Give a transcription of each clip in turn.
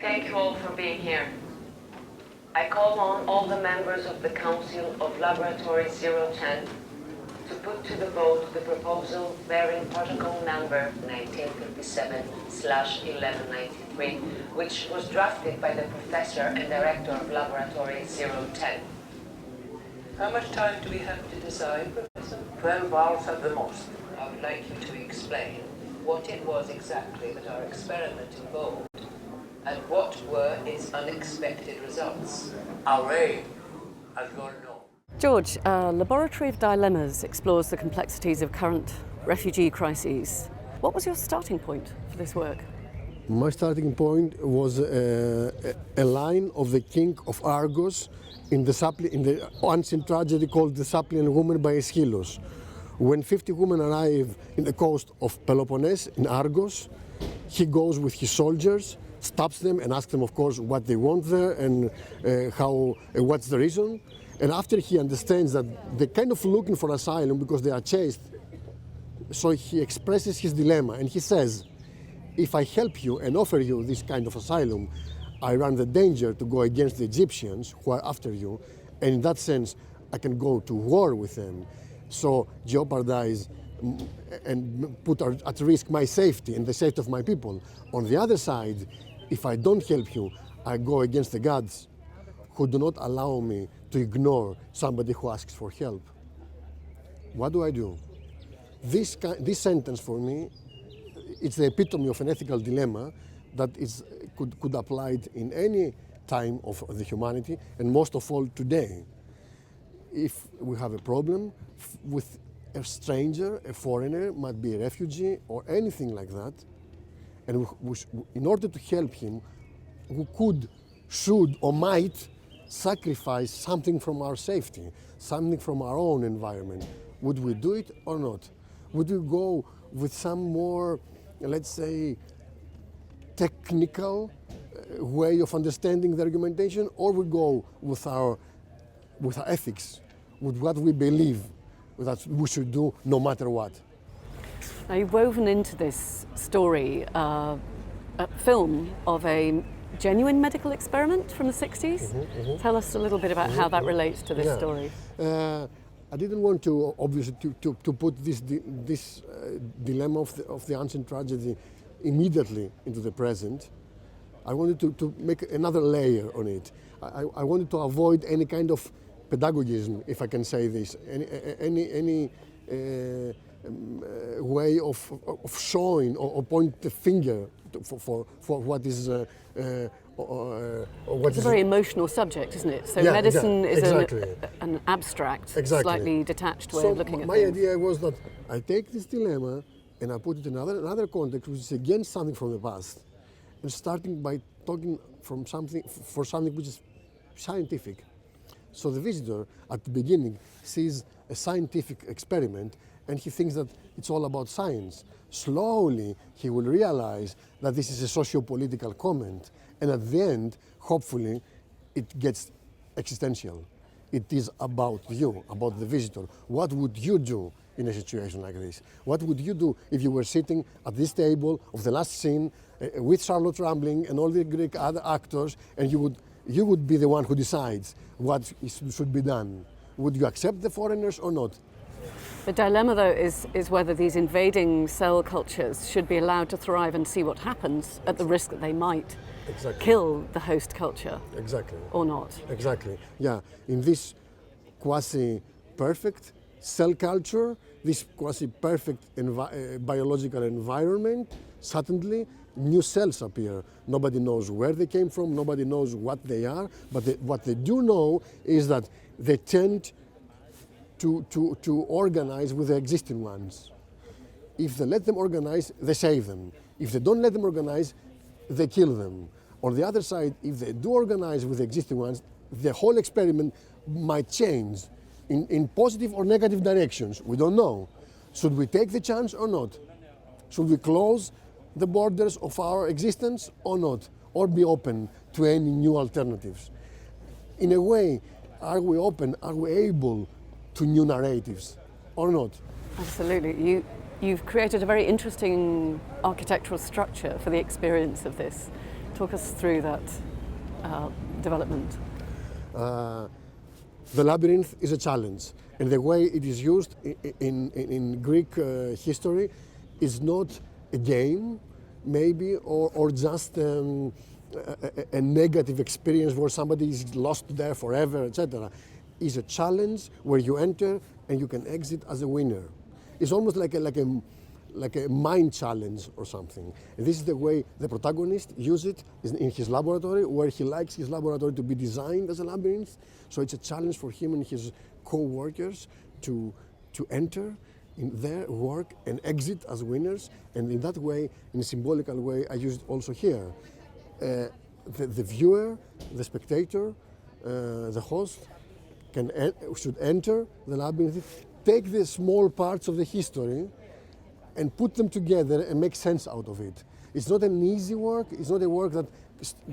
Thank you all for being here. I call on all the members of the Council of Laboratory 010 to put to the vote the proposal bearing protocol number 1957/1193, which was drafted by the Professor and Director of Laboratory 010. How much time do we have to decide, Professor? 12 hours at the most. I would like you to explain what it was exactly that our experiment involved and what were its unexpected results. Our aim, as you all know. George, Laboratory of Dilemmas explores the complexities of current refugee crises. What was your starting point for this work? My starting point was a line of the King of Argos in the ancient tragedy called the Suppliant Women by Aeschylus. When 50 women arrive in the coast of Peloponnese in Argos, he goes with his soldiers, stops them and asks them, of course, what they want there and what's the reason. And after he understands that they're kind of looking for asylum because they are chased, so he expresses his dilemma and he says, if I help you and offer you this kind of asylum, I run the danger to go against the Egyptians who are after you, and in that sense, I can go to war with them. So jeopardize and put at risk my safety and the safety of my people. On the other side, if I don't help you, I go against the gods who do not allow me to ignore somebody who asks for help. What do I do? This sentence for me, it's the epitome of an ethical dilemma that could apply it in any time of the humanity, and most of all today. If we have a problem with a stranger, a foreigner, might be a refugee or anything like that, and in order to help him, we could, should or might sacrifice something from our safety, something from our own environment. Would we do it or not? Would we go with some more, let's say, technical way of understanding the argumentation, or we go with our ethics, with what we believe that we should do no matter what? Now, you've woven into this story a film of a genuine medical experiment from the 60s. Tell us a little bit about how that relates to this story. I didn't want to, obviously, to put this dilemma of the ancient tragedy immediately into the present. I wanted to make another layer on it. I wanted to avoid any kind of pedagogism, if I can say this, any way of showing or point the finger for what is it's a very emotional subject, isn't it? So medicine is an abstract, slightly detached way of looking at things. My idea was that I take this dilemma and I put it in another context, which is against something from the past, and starting by talking for something which is scientific. So the visitor at the beginning sees a scientific experiment and he thinks that it's all about science. Slowly he will realize that this is a socio-political comment, and at the end, hopefully, it gets existential. It is about you, about the visitor. What would you do in a situation like this? What would you do if you were sitting at this table of the last scene with Charlotte Rampling and all the Greek other actors, and you would be the one who decides what should be done? Would you accept the foreigners or not? The dilemma, though, is whether these invading cell cultures should be allowed to thrive and see what happens at the risk that they might kill the host culture. Or not. Yeah. In this quasi-perfect cell culture, this quasi-perfect biological environment, suddenly new cells appear. Nobody knows where they came from, nobody knows what they are, but what they do know is that they tend to organize with the existing ones. If they let them organize, they save them. If they don't let them organize, they kill them. On the other side, if they do organize with the existing ones, the whole experiment might change in positive or negative directions. We don't know. Should we take the chance or not? Should we close the borders of our existence or not? Or be open to any new alternatives? In a way, are we open? Are we able to new narratives or not? Absolutely. You've created a very interesting architectural structure for the experience of this. Talk us through that development. The labyrinth is a challenge, and the way it is used in Greek history is not a game, maybe, or just a negative experience where somebody is lost there forever, etc. It's a challenge where you enter and you can exit as a winner. It's almost like a mind challenge or something. And this is the way the protagonist uses it in his laboratory, where he likes his laboratory to be designed as a labyrinth. So it's a challenge for him and his co-workers to enter in their work and exit as winners. And in that way, in a symbolical way, I use it also here. The viewer, the spectator, the host should enter the labyrinth, take the small parts of the history and put them together and make sense out of it. It's not an easy work. It's not a work that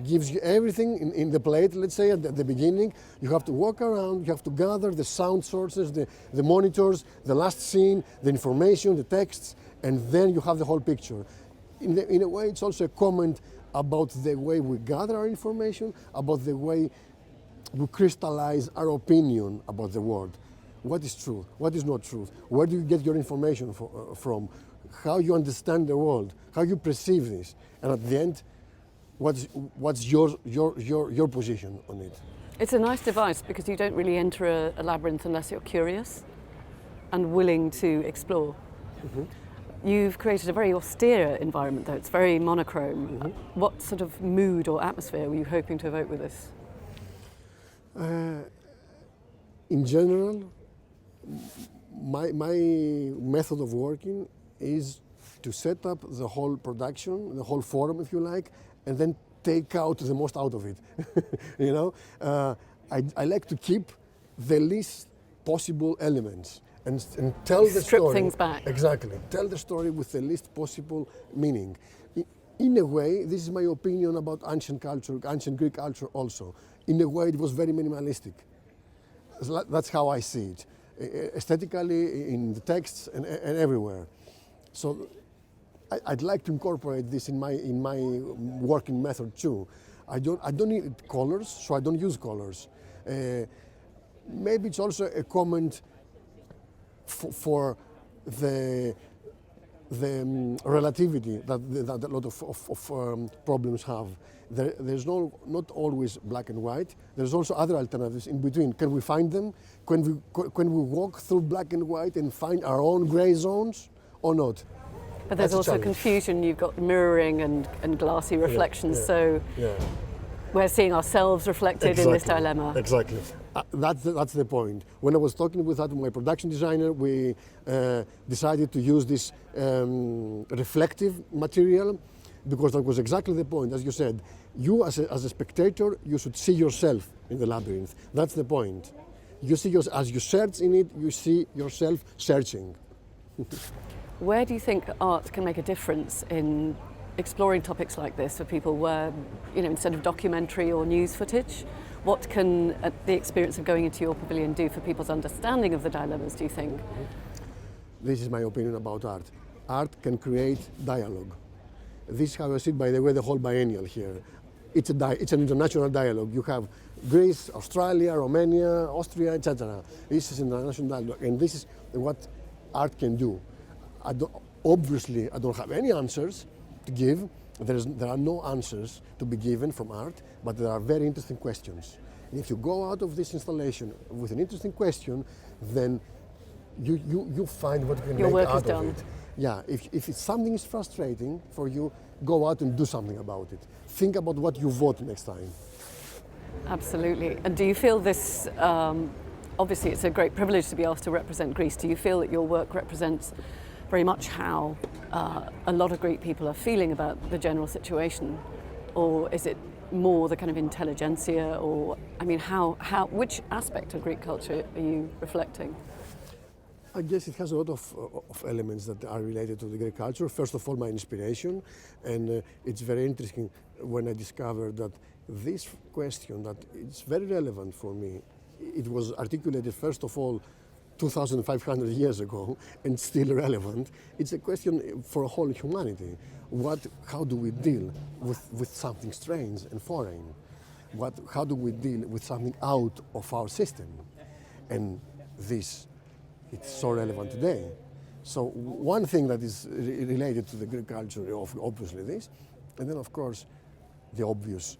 gives you everything in the plate, let's say, at the beginning. You have to walk around, you have to gather the sound sources, the monitors, the last scene, the information, the texts, and then you have the whole picture. In a way, it's also a comment about the way we gather our information, about the way we crystallize our opinion about the world. What is truth? What is not truth? Where do you get your information from? How you understand the world? How you perceive this? And at the end, what's your position on it? It's a nice device because you don't really enter a labyrinth unless you're curious and willing to explore. Mm-hmm. You've created a very austere environment, though. It's very monochrome. Mm-hmm. What sort of mood or atmosphere were you hoping to evoke with this? In general, my method of working is to set up the whole production, the whole forum, if you like, and then take out the most out of it. You know, I like to keep the least possible elements and tell the story. Strip things back. Exactly. Tell the story with the least possible meaning. In a way, this is my opinion about ancient culture, ancient Greek culture also. In a way, it was very minimalistic. That's how I see it, aesthetically, in the texts and everywhere. So I'd like to incorporate this in my working method too. I don't need colors, so I don't use colors. Maybe it's also a comment for the relativity that a lot of problems have. There's not always black and white. There's also other alternatives in between. Can we find them? Can we walk through black and white and find our own gray zones or not? But there's also confusion. You've got mirroring and glossy reflections. So we're seeing ourselves reflected in this dilemma. Exactly. That's the point. When I was talking with my production designer, we decided to use this reflective material because that was exactly the point. As you said, you as a spectator, you should see yourself in the labyrinth. That's the point. You see as you search in it, you see yourself searching. Where do you think art can make a difference in exploring topics like this for people where, instead of documentary or news footage, what can the experience of going into your pavilion do for people's understanding of the dilemmas, do you think? This is my opinion about art. Art can create dialogue. This is how I see it, by the way, the whole biennial here. It's an international dialogue. You have Greece, Australia, Romania, Austria, etc. This is an international dialogue, and this is what art can do. Obviously, I don't have any answers to give. There are no answers to be given from art, but there are very interesting questions. And if you go out of this installation with an interesting question, then you find what you can make out of it. Yeah, if something is frustrating for you, go out and do something about it. Think about what you vote next time. Absolutely. And do you feel this, obviously it's a great privilege to be asked to represent Greece, do you feel that your work represents very much how a lot of Greek people are feeling about the general situation? Or is it more the kind of intelligentsia, or, which aspect of Greek culture are you reflecting? I guess it has a lot of elements that are related to the Greek culture. First of all, my inspiration, and it's very interesting when I discovered that this question, that it's very relevant for me, it was articulated first of all 2,500 years ago and still relevant. It's a question for whole humanity. How do we deal with something strange and foreign? How do we deal with something out of our system? And this, it's so relevant today. So one thing that is related to the Greek culture, obviously this, and then of course the obvious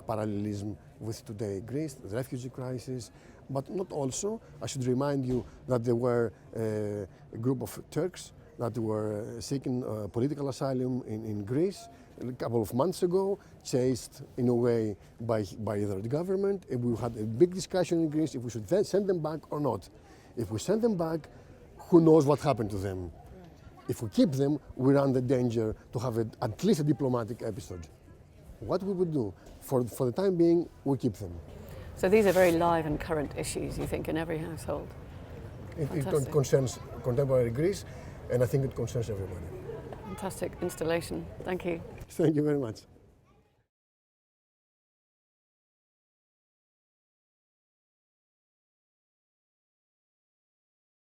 parallelism with today Greece, the refugee crisis, but not also. I should remind you that there were a group of Turks that were seeking political asylum in Greece a couple of months ago, chased in a way by the government. And we had a big discussion in Greece if we should send them back or not. If we send them back, who knows what happened to them? If we keep them, we run the danger to have at least a diplomatic episode. What we would do, for the time being, we keep them. So these are very live and current issues, you think, in every household? It concerns contemporary Greece, and I think it concerns everybody. Fantastic installation. Thank you. Thank you very much.